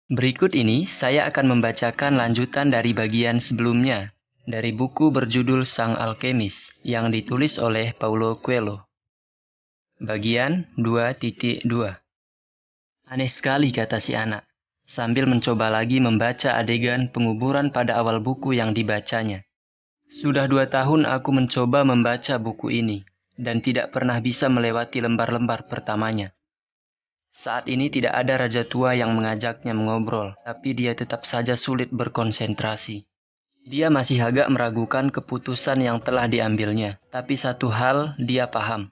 Berikut ini saya akan membacakan lanjutan dari bagian sebelumnya dari buku berjudul Sang Alkemis yang ditulis oleh Paulo Coelho. Bagian 2.2. Aneh sekali, kata si anak, sambil mencoba lagi membaca adegan penguburan pada awal buku yang dibacanya. Sudah 2 tahun aku mencoba membaca buku ini, dan tidak pernah bisa melewati lembar-lembar pertamanya. Saat ini tidak ada raja tua yang mengajaknya mengobrol, tapi dia tetap saja sulit berkonsentrasi. Dia masih agak meragukan keputusan yang telah diambilnya, tapi satu hal dia paham.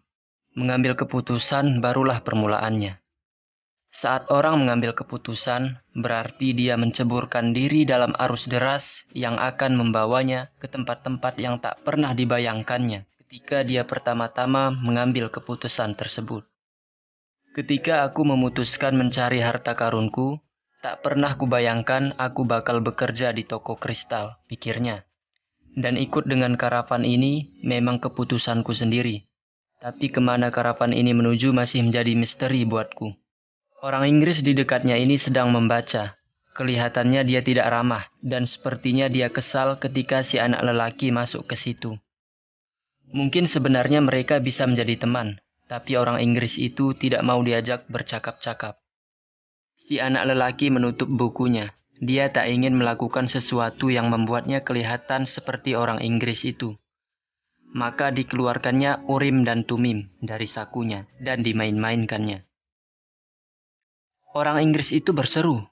Mengambil keputusan barulah permulaannya. Saat orang mengambil keputusan, berarti dia menceburkan diri dalam arus deras yang akan membawanya ke tempat-tempat yang tak pernah dibayangkannya ketika dia pertama-tama mengambil keputusan tersebut. Ketika aku memutuskan mencari harta karunku, tak pernah kubayangkan aku bakal bekerja di toko kristal, pikirnya. Dan ikut dengan karavan ini memang keputusanku sendiri. Tapi kemana karavan ini menuju masih menjadi misteri buatku. Orang Inggris di dekatnya ini sedang membaca. Kelihatannya dia tidak ramah, dan sepertinya dia kesal ketika si anak lelaki masuk ke situ. Mungkin sebenarnya mereka bisa menjadi teman, tapi orang Inggris itu tidak mau diajak bercakap-cakap. Si anak lelaki menutup bukunya. Dia tak ingin melakukan sesuatu yang membuatnya kelihatan seperti orang Inggris itu. Maka dikeluarkannya Urim dan Tumim dari sakunya dan dimain-mainkannya. Orang Inggris itu berseru,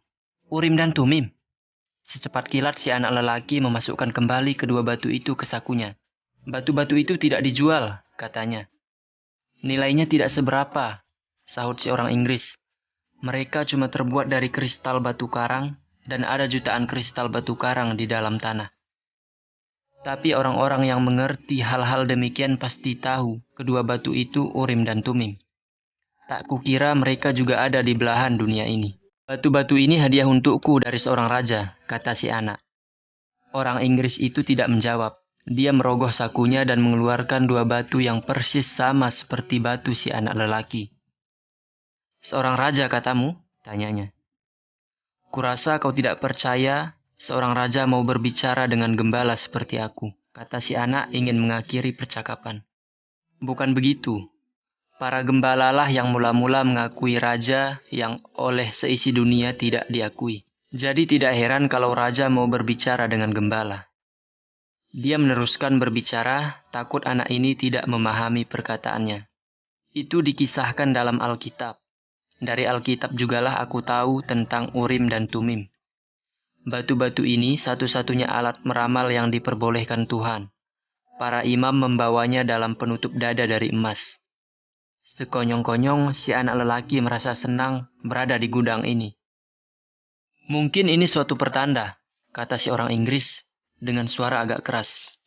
"Urim dan Tumim." Secepat kilat si anak lelaki memasukkan kembali kedua batu itu ke sakunya. "Batu-batu itu tidak dijual," katanya. "Nilainya tidak seberapa," sahut si orang Inggris. "Mereka cuma terbuat dari kristal batu karang dan ada jutaan kristal batu karang di dalam tanah." Tapi orang-orang yang mengerti hal-hal demikian pasti tahu kedua batu itu Urim dan Tumim. Tak kukira mereka juga ada di belahan dunia ini. "Batu-batu ini hadiah untukku dari seorang raja," kata si anak. Orang Inggris itu tidak menjawab. Dia merogoh sakunya dan mengeluarkan 2 batu yang persis sama seperti batu si anak lelaki. "Seorang raja katamu?" tanyanya. "Kurasa kau tidak percaya seorang raja mau berbicara dengan gembala seperti aku," kata si anak ingin mengakhiri percakapan. "Bukan begitu. Para gembalalah yang mula-mula mengakui raja yang oleh seisi dunia tidak diakui. Jadi tidak heran kalau raja mau berbicara dengan gembala." Dia meneruskan berbicara, takut anak ini tidak memahami perkataannya. "Itu dikisahkan dalam Alkitab. Dari Alkitab jugalah aku tahu tentang Urim dan Tumim. Batu-batu ini satu-satunya alat meramal yang diperbolehkan Tuhan. Para imam membawanya dalam penutup dada dari emas." Sekonyong-konyong si anak lelaki merasa senang berada di gudang ini. "Mungkin ini suatu pertanda," kata si orang Inggris dengan suara agak keras.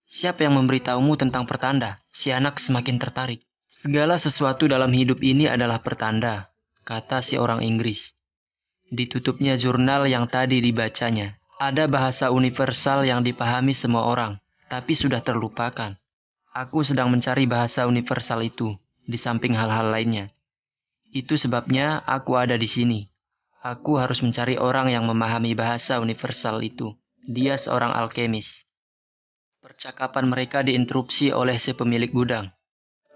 "Siapa yang memberitahumu tentang pertanda?" Si anak semakin tertarik. "Segala sesuatu dalam hidup ini adalah pertanda," kata si orang Inggris. Ditutupnya jurnal yang tadi dibacanya. Ada bahasa universal yang dipahami semua orang, tapi sudah terlupakan. Aku sedang mencari bahasa universal itu, di samping hal-hal lainnya. Itu sebabnya aku ada di sini. Aku harus mencari orang yang memahami bahasa universal itu. Dia seorang alkemis. Percakapan mereka diinterupsi oleh si pemilik gudang.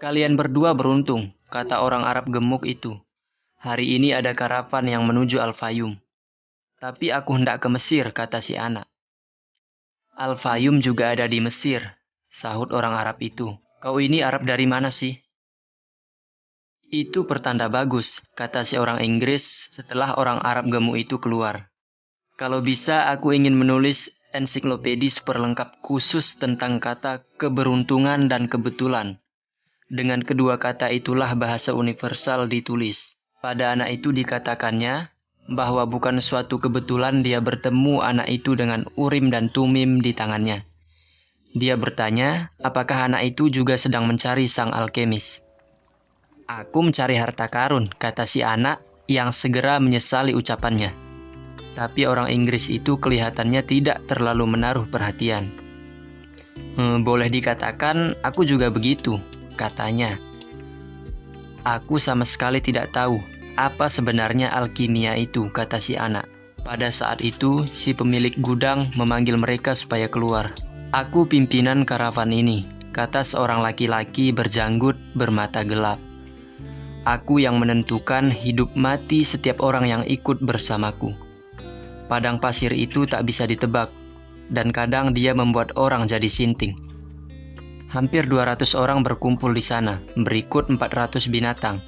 "Kalian berdua beruntung," kata orang Arab gemuk itu. "Hari ini ada karavan yang menuju Al-Fayum." "Tapi aku hendak ke Mesir," kata si anak. "Al-Fayum juga ada di Mesir," sahut orang Arab itu. "Kau ini Arab dari mana sih?" "Itu pertanda bagus," kata si orang Inggris setelah orang Arab gemuk itu keluar. "Kalau bisa aku ingin menulis ensiklopedi super lengkap khusus tentang kata keberuntungan dan kebetulan. Dengan kedua kata itulah bahasa universal ditulis. Pada anak itu dikatakannya bahwa bukan suatu kebetulan dia bertemu anak itu dengan Urim dan Tumim di tangannya. Dia bertanya, apakah anak itu juga sedang mencari sang alkemis. "Aku mencari harta karun," kata si anak yang segera menyesali ucapannya. Tapi orang Inggris itu kelihatannya tidak terlalu menaruh perhatian. Boleh dikatakan aku juga begitu," katanya. "Aku sama sekali tidak tahu apa sebenarnya alkimia itu, kata si anak. Pada saat itu, si pemilik gudang memanggil mereka supaya keluar. Aku pimpinan karavan ini, kata seorang laki-laki berjanggut bermata gelap. Aku yang menentukan hidup mati setiap orang yang ikut bersamaku. Padang pasir itu tak bisa ditebak, dan kadang dia membuat orang jadi sinting. Hampir 200 orang berkumpul di sana, berikut 400 binatang,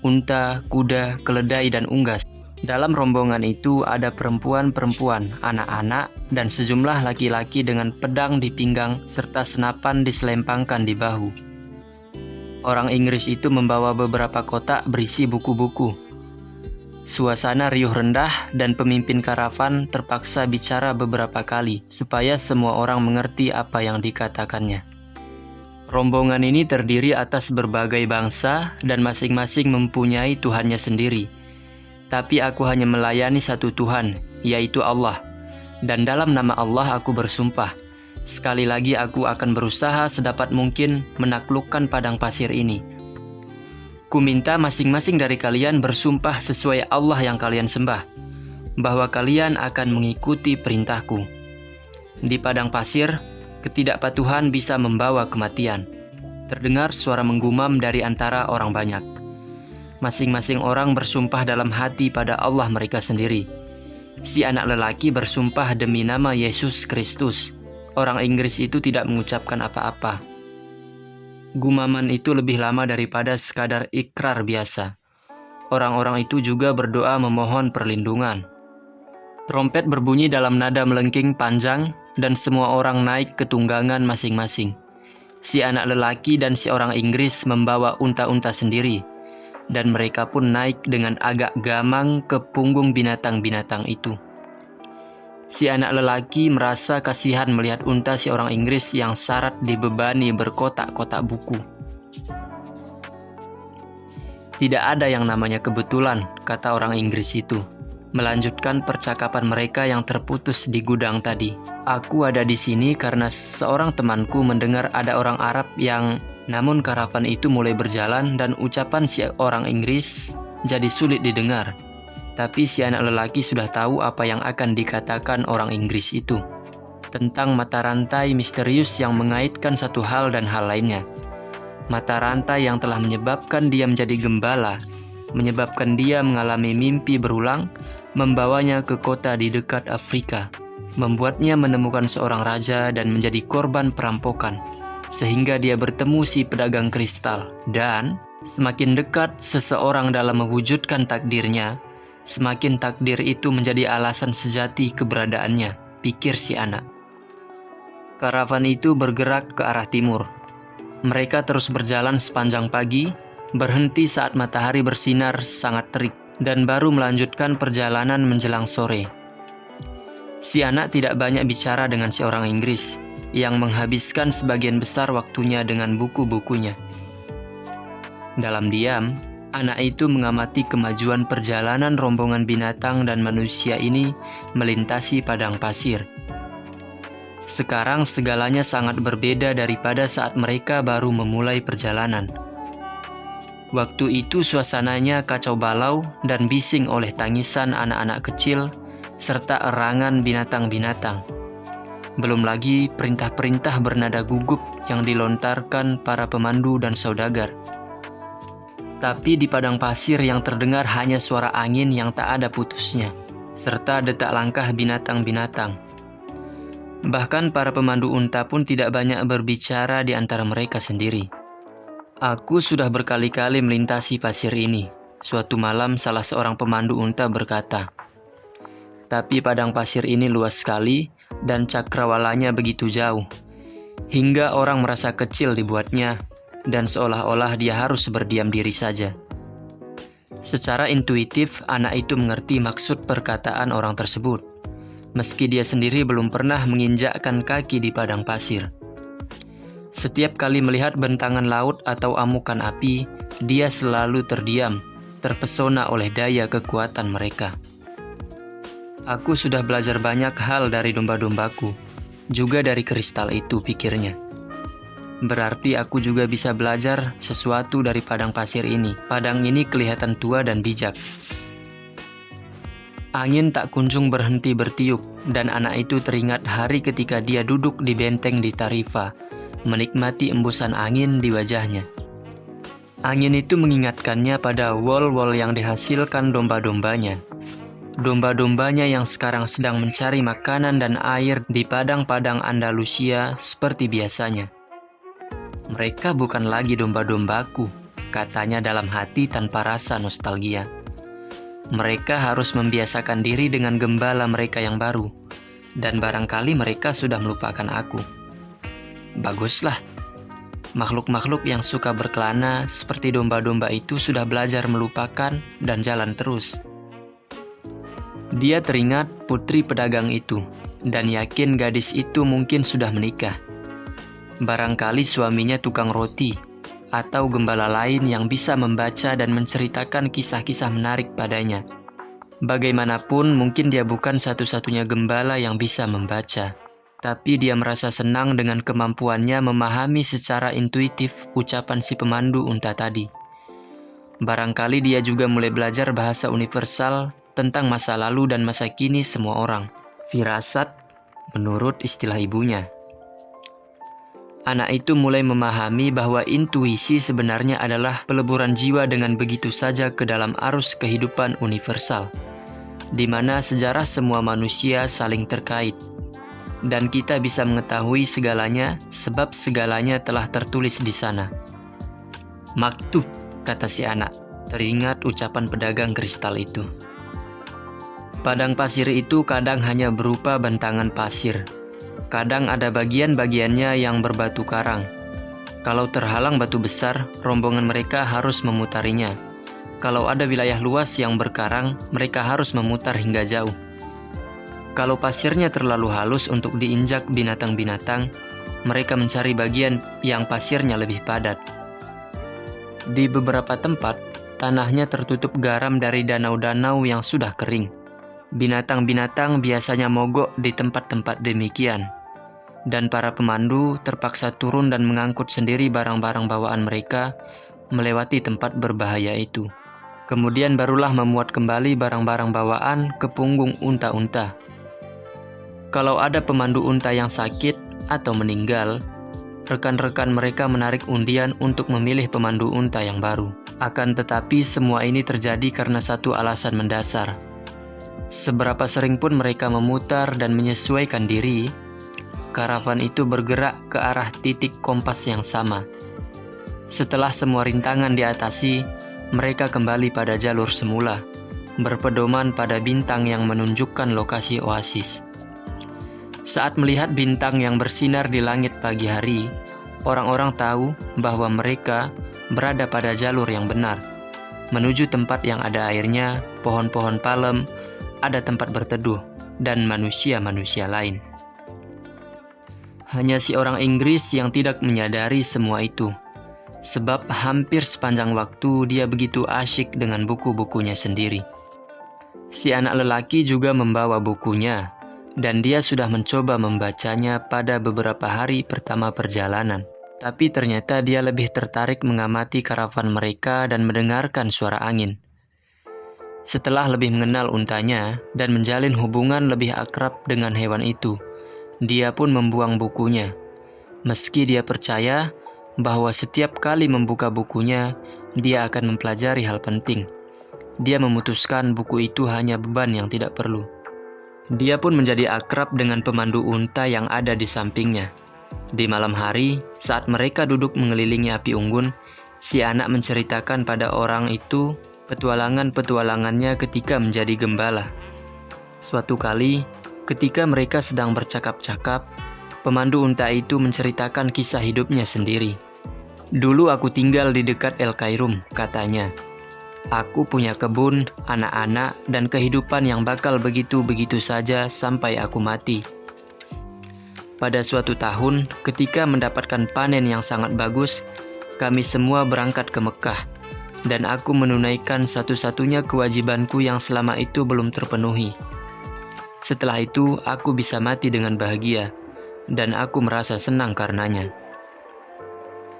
unta, kuda, keledai, dan unggas. Dalam rombongan itu ada perempuan-perempuan, anak-anak, dan sejumlah laki-laki dengan pedang di pinggang serta senapan diselempangkan di bahu. Orang Inggris itu membawa beberapa kotak berisi buku-buku. Suasana riuh rendah dan pemimpin karavan terpaksa bicara beberapa kali supaya semua orang mengerti apa yang dikatakannya. Rombongan ini terdiri atas berbagai bangsa dan masing-masing mempunyai Tuhannya sendiri. Tapi aku hanya melayani satu Tuhan, yaitu Allah. Dan dalam nama Allah aku bersumpah, sekali lagi aku akan berusaha sedapat mungkin menaklukkan padang pasir ini. Ku minta masing-masing dari kalian bersumpah sesuai Allah yang kalian sembah, bahwa kalian akan mengikuti perintahku. Di padang pasir, ketidakpatuhan bisa membawa kematian. Terdengar suara menggumam dari antara orang banyak. Masing-masing orang bersumpah dalam hati pada Allah mereka sendiri. Si anak lelaki bersumpah demi nama Yesus Kristus. Orang Inggris itu tidak mengucapkan apa-apa. Gumaman itu lebih lama daripada sekadar ikrar biasa. Orang-orang itu juga berdoa memohon perlindungan. Trompet berbunyi dalam nada melengking panjang, dan semua orang naik ke tunggangan masing-masing. Si anak lelaki dan si orang Inggris membawa unta-unta sendiri, dan mereka pun naik dengan agak gamang ke punggung binatang-binatang itu. Si anak lelaki merasa kasihan melihat unta si orang Inggris yang syarat dibebani berkotak-kotak buku. Tidak ada yang namanya kebetulan, kata orang Inggris itu, melanjutkan percakapan mereka yang terputus di gudang tadi. Aku ada di sini karena seorang temanku mendengar ada orang Arab yang... Namun karavan itu mulai berjalan dan ucapan si orang Inggris jadi sulit didengar. Tapi si anak lelaki sudah tahu apa yang akan dikatakan orang Inggris itu. Tentang mata rantai misterius yang mengaitkan satu hal dan hal lainnya. Mata rantai yang telah menyebabkan dia menjadi gembala, menyebabkan dia mengalami mimpi berulang, membawanya ke kota di dekat Afrika, membuatnya menemukan seorang raja dan menjadi korban perampokan, sehingga dia bertemu si pedagang kristal. Dan semakin dekat seseorang dalam mewujudkan takdirnya, semakin takdir itu menjadi alasan sejati keberadaannya, pikir si anak. Karavan itu bergerak ke arah timur. Mereka terus berjalan sepanjang pagi, berhenti saat matahari bersinar sangat terik, dan baru melanjutkan perjalanan menjelang sore. Si anak tidak banyak bicara dengan si orang Inggris, yang menghabiskan sebagian besar waktunya dengan buku-bukunya. Dalam diam, anak itu mengamati kemajuan perjalanan rombongan binatang dan manusia ini melintasi padang pasir. Sekarang segalanya sangat berbeda daripada saat mereka baru memulai perjalanan. Waktu itu suasananya kacau balau dan bising oleh tangisan anak-anak kecil serta erangan binatang-binatang. Belum lagi perintah-perintah bernada gugup yang dilontarkan para pemandu dan saudagar. Tapi di padang pasir yang terdengar hanya suara angin yang tak ada putusnya, serta detak langkah binatang-binatang. Bahkan para pemandu unta pun tidak banyak berbicara di antara mereka sendiri. Aku sudah berkali-kali melintasi pasir ini. Suatu malam salah seorang pemandu unta berkata, tapi padang pasir ini luas sekali dan cakrawalanya begitu jauh, hingga orang merasa kecil dibuatnya, dan seolah-olah dia harus berdiam diri saja. Secara intuitif, anak itu mengerti maksud perkataan orang tersebut, meski dia sendiri belum pernah menginjakkan kaki di padang pasir. Setiap kali melihat bentangan laut atau amukan api, dia selalu terdiam, terpesona oleh daya kekuatan mereka. Aku sudah belajar banyak hal dari domba-dombaku, juga dari kristal itu, pikirnya. Berarti aku juga bisa belajar sesuatu dari padang pasir ini. Padang ini kelihatan tua dan bijak. Angin tak kunjung berhenti bertiup, dan anak itu teringat hari ketika dia duduk di benteng di Tarifa, menikmati embusan angin di wajahnya. Angin itu mengingatkannya pada wol-wol yang dihasilkan domba-dombanya. Domba-dombanya yang sekarang sedang mencari makanan dan air di padang-padang Andalusia seperti biasanya. Mereka bukan lagi domba-dombaku, katanya dalam hati tanpa rasa nostalgia. Mereka harus membiasakan diri dengan gembala mereka yang baru, dan barangkali mereka sudah melupakan aku. Baguslah, makhluk-makhluk yang suka berkelana seperti domba-domba itu sudah belajar melupakan dan jalan terus. Dia teringat putri pedagang itu, dan yakin gadis itu mungkin sudah menikah. Barangkali suaminya tukang roti, atau gembala lain yang bisa membaca dan menceritakan kisah-kisah menarik padanya. Bagaimanapun, mungkin dia bukan satu-satunya gembala yang bisa membaca. Tapi dia merasa senang dengan kemampuannya memahami secara intuitif ucapan si pemandu unta tadi. Barangkali dia juga mulai belajar bahasa universal tentang masa lalu dan masa kini semua orang. Firasat, menurut istilah ibunya. Anak itu mulai memahami bahwa intuisi sebenarnya adalah peleburan jiwa dengan begitu saja ke dalam arus kehidupan universal, di mana sejarah semua manusia saling terkait. Dan kita bisa mengetahui segalanya sebab segalanya telah tertulis di sana. Maktub, kata si anak, teringat ucapan pedagang kristal itu. Padang pasir itu kadang hanya berupa bentangan pasir. Kadang ada bagian-bagiannya yang berbatu karang. Kalau terhalang batu besar, rombongan mereka harus memutarinya. Kalau ada wilayah luas yang berkarang, mereka harus memutar hingga jauh. Kalau pasirnya terlalu halus untuk diinjak binatang-binatang, mereka mencari bagian yang pasirnya lebih padat. Di beberapa tempat, tanahnya tertutup garam dari danau-danau yang sudah kering. Binatang-binatang biasanya mogok di tempat-tempat demikian. Dan para pemandu terpaksa turun dan mengangkut sendiri barang-barang bawaan mereka melewati tempat berbahaya itu. Kemudian barulah memuat kembali barang-barang bawaan ke punggung unta-unta. Kalau ada pemandu unta yang sakit atau meninggal, rekan-rekan mereka menarik undian untuk memilih pemandu unta yang baru. Akan tetapi semua ini terjadi karena satu alasan mendasar. Seberapa sering pun mereka memutar dan menyesuaikan diri, karavan itu bergerak ke arah titik kompas yang sama. Setelah semua rintangan diatasi, mereka kembali pada jalur semula, berpedoman pada bintang yang menunjukkan lokasi oasis. Saat melihat bintang yang bersinar di langit pagi hari, orang-orang tahu bahwa mereka berada pada jalur yang benar, menuju tempat yang ada airnya, pohon-pohon palem, ada tempat berteduh, dan manusia-manusia lain. Hanya si orang Inggris yang tidak menyadari semua itu, sebab hampir sepanjang waktu dia begitu asyik dengan buku-bukunya sendiri. Si anak lelaki juga membawa bukunya, dan dia sudah mencoba membacanya pada beberapa hari pertama perjalanan. Tapi ternyata dia lebih tertarik mengamati karavan mereka dan mendengarkan suara angin. Setelah lebih mengenal untanya dan menjalin hubungan lebih akrab dengan hewan itu, dia pun membuang bukunya. Meski dia percaya bahwa setiap kali membuka bukunya, dia akan mempelajari hal penting. Dia memutuskan buku itu hanya beban yang tidak perlu. Dia pun menjadi akrab dengan pemandu unta yang ada di sampingnya. Di malam hari, saat mereka duduk mengelilingi api unggun, si anak menceritakan pada orang itu petualangan-petualangannya ketika menjadi gembala. Suatu kali, ketika mereka sedang bercakap-cakap, pemandu unta itu menceritakan kisah hidupnya sendiri. Dulu aku tinggal di dekat El Kairum, katanya. Aku punya kebun, anak-anak, dan kehidupan yang bakal begitu-begitu saja sampai aku mati. Pada suatu tahun, ketika mendapatkan panen yang sangat bagus, kami semua berangkat ke Mekah, dan aku menunaikan satu-satunya kewajibanku yang selama itu belum terpenuhi. Setelah itu, aku bisa mati dengan bahagia, dan aku merasa senang karenanya.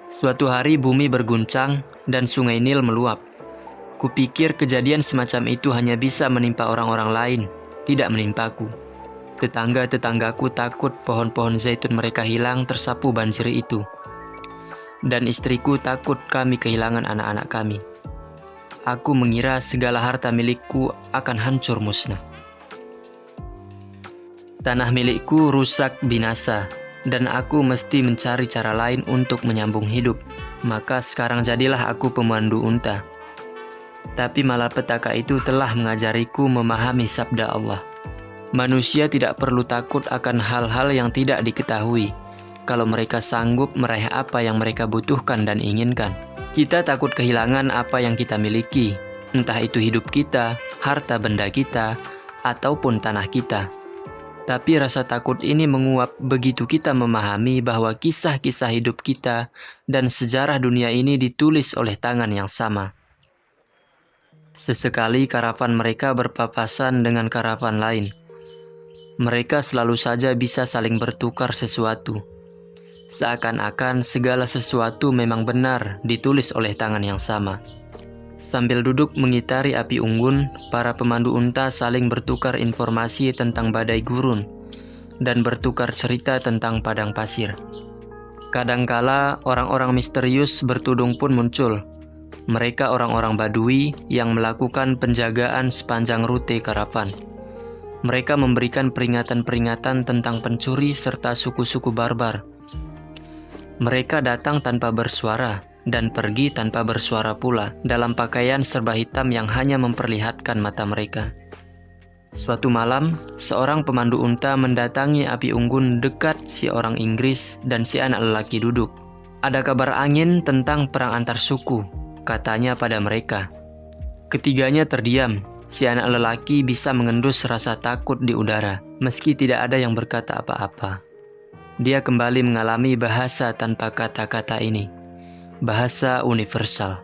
Suatu hari bumi berguncang dan sungai Nil meluap. Kupikir kejadian semacam itu hanya bisa menimpa orang-orang lain, tidak menimpaku. Tetangga-tetanggaku takut pohon-pohon zaitun mereka hilang tersapu banjir itu. Dan istriku takut kami kehilangan anak-anak kami. Aku mengira segala harta milikku akan hancur musnah. Tanah milikku rusak binasa, dan aku mesti mencari cara lain untuk menyambung hidup. Maka sekarang jadilah aku pemandu unta. Tapi malapetaka itu telah mengajariku memahami sabda Allah. Manusia tidak perlu takut akan hal-hal yang tidak diketahui, kalau mereka sanggup meraih apa yang mereka butuhkan dan inginkan. Kita takut kehilangan apa yang kita miliki, entah itu hidup kita, harta benda kita, ataupun tanah kita. Tapi rasa takut ini menguap begitu kita memahami bahwa kisah-kisah hidup kita dan sejarah dunia ini ditulis oleh tangan yang sama. Sesekali karavan mereka berpapasan dengan karavan lain. Mereka selalu saja bisa saling bertukar sesuatu. Seakan-akan segala sesuatu memang benar ditulis oleh tangan yang sama. Sambil duduk mengitari api unggun, para pemandu unta saling bertukar informasi tentang badai gurun dan bertukar cerita tentang padang pasir. Kadangkala orang-orang misterius bertudung pun muncul. Mereka orang-orang Badui yang melakukan penjagaan sepanjang rute karavan. Mereka memberikan peringatan-peringatan tentang pencuri serta suku-suku barbar. Mereka datang tanpa bersuara dan pergi tanpa bersuara pula, dalam pakaian serba hitam yang hanya memperlihatkan mata mereka. Suatu malam, seorang pemandu unta mendatangi api unggun dekat si orang Inggris dan si anak lelaki duduk. "Ada kabar angin tentang perang antar suku," katanya pada mereka. Ketiganya terdiam. Si anak lelaki bisa mengendus rasa takut di udara, meski tidak ada yang berkata apa-apa. Dia kembali mengalami bahasa tanpa kata-kata ini, bahasa universal.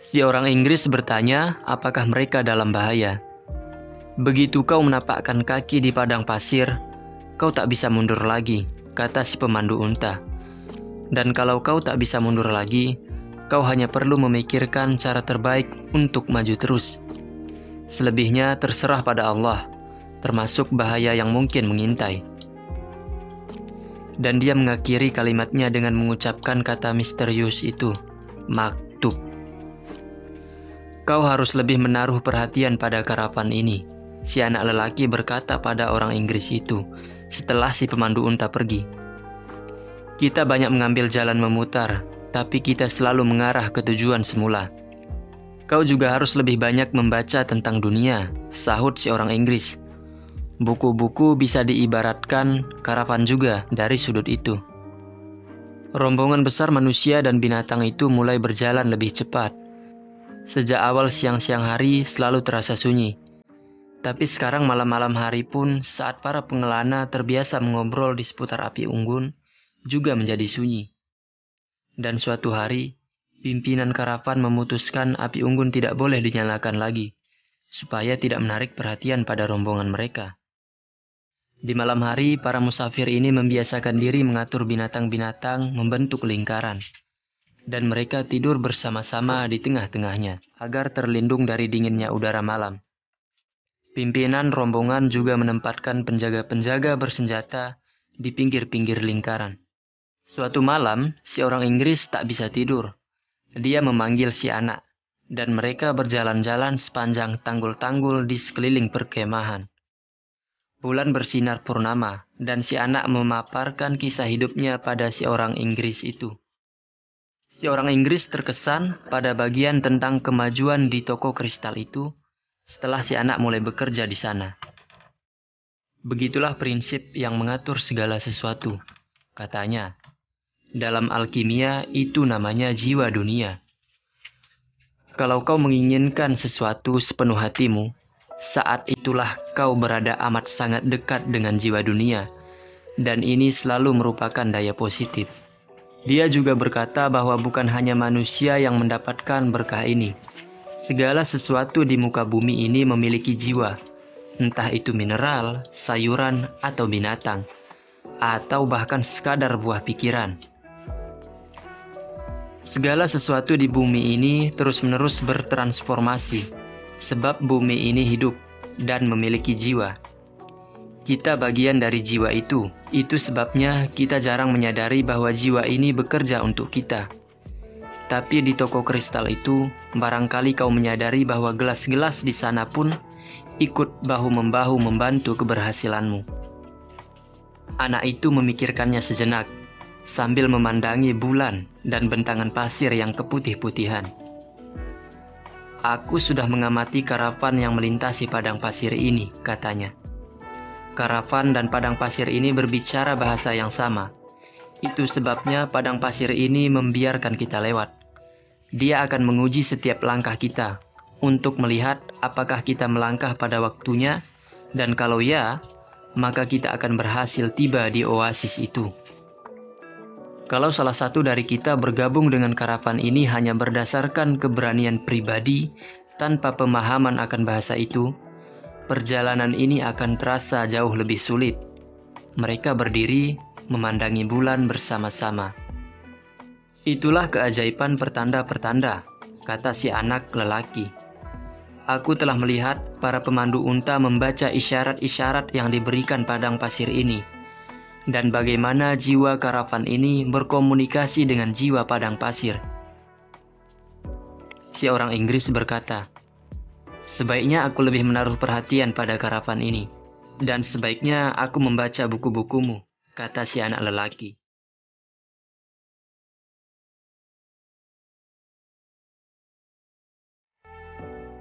Si orang Inggris bertanya apakah mereka dalam bahaya. "Begitu kau menapakkan kaki di padang pasir, kau tak bisa mundur lagi," kata si pemandu unta. "Dan kalau kau tak bisa mundur lagi, kau hanya perlu memikirkan cara terbaik untuk maju terus. Selebihnya terserah pada Allah, termasuk bahaya yang mungkin mengintai." Dan dia mengakhiri kalimatnya dengan mengucapkan kata misterius itu, "Maktub." "Kau harus lebih menaruh perhatian pada karavan ini," si anak lelaki berkata pada orang Inggris itu setelah si pemandu unta pergi. "Kita banyak mengambil jalan memutar, tapi kita selalu mengarah ke tujuan semula." "Kau juga harus lebih banyak membaca tentang dunia," sahut si orang Inggris. "Buku-buku bisa diibaratkan karavan juga dari sudut itu." Rombongan besar manusia dan binatang itu mulai berjalan lebih cepat. Sejak awal siang-siang hari selalu terasa sunyi. Tapi sekarang malam-malam hari pun saat para pengelana terbiasa mengobrol di seputar api unggun juga menjadi sunyi. Dan suatu hari, pimpinan karavan memutuskan api unggun tidak boleh dinyalakan lagi, supaya tidak menarik perhatian pada rombongan mereka. Di malam hari, para musafir ini membiasakan diri mengatur binatang-binatang membentuk lingkaran. Dan mereka tidur bersama-sama di tengah-tengahnya, agar terlindung dari dinginnya udara malam. Pimpinan rombongan juga menempatkan penjaga-penjaga bersenjata di pinggir-pinggir lingkaran. Suatu malam, si orang Inggris tak bisa tidur. Dia memanggil si anak, dan mereka berjalan-jalan sepanjang tanggul-tanggul di sekeliling perkemahan. Bulan bersinar purnama, dan si anak memaparkan kisah hidupnya pada si orang Inggris itu. Si orang Inggris terkesan pada bagian tentang kemajuan di toko kristal itu setelah si anak mulai bekerja di sana. "Begitulah prinsip yang mengatur segala sesuatu," katanya. "Dalam alkimia itu namanya jiwa dunia. Kalau kau menginginkan sesuatu sepenuh hatimu, saat itulah kau berada amat sangat dekat dengan jiwa dunia, dan ini selalu merupakan daya positif." Dia juga berkata bahwa bukan hanya manusia yang mendapatkan berkah ini. Segala sesuatu di muka bumi ini memiliki jiwa, entah itu mineral, sayuran, atau binatang, atau bahkan sekadar buah pikiran. Segala sesuatu di bumi ini terus-menerus bertransformasi, sebab bumi ini hidup dan memiliki jiwa. Kita bagian dari jiwa itu. Itu sebabnya kita jarang menyadari bahwa jiwa ini bekerja untuk kita. Tapi di toko kristal itu, barangkali kau menyadari bahwa gelas-gelas di sana pun ikut bahu-membahu membantu keberhasilanmu. Anak itu memikirkannya sejenak, sambil memandangi bulan dan bentangan pasir yang keputih-putihan. Aku sudah mengamati karavan yang melintasi padang pasir ini, katanya. Karavan dan padang pasir ini berbicara bahasa yang sama. Itu sebabnya padang pasir ini membiarkan kita lewat. Dia akan menguji setiap langkah kita, untuk melihat apakah kita melangkah pada waktunya, dan kalau ya, maka kita akan berhasil tiba di oasis itu. Kalau salah satu dari kita bergabung dengan karavan ini hanya berdasarkan keberanian pribadi, tanpa pemahaman akan bahasa itu, perjalanan ini akan terasa jauh lebih sulit. Mereka berdiri, memandangi bulan bersama-sama. Itulah keajaiban pertanda-pertanda, kata si anak lelaki. Aku telah melihat para pemandu unta membaca isyarat-isyarat yang diberikan padang pasir ini, dan bagaimana jiwa karavan ini berkomunikasi dengan jiwa padang pasir. Si orang Inggris berkata, "Sebaiknya aku lebih menaruh perhatian pada karavan ini, dan sebaiknya aku membaca buku-bukumu," kata si anak lelaki.